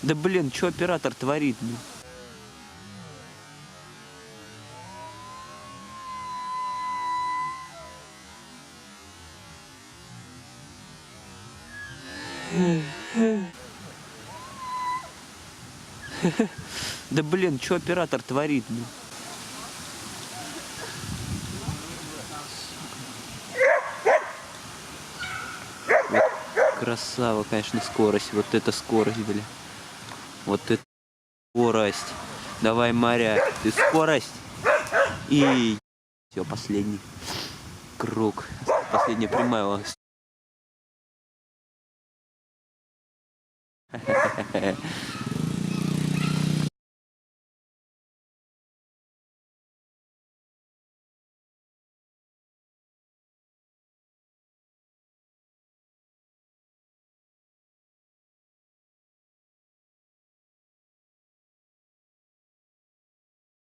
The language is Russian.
Да блин, что оператор творит, блин? Да блин, что оператор творит, блин? Вот красава, конечно, скорость. Вот это скорость, блин. Вот это скорость. Давай, моряк, ты скорость. И все, последний круг. Последняя прямая.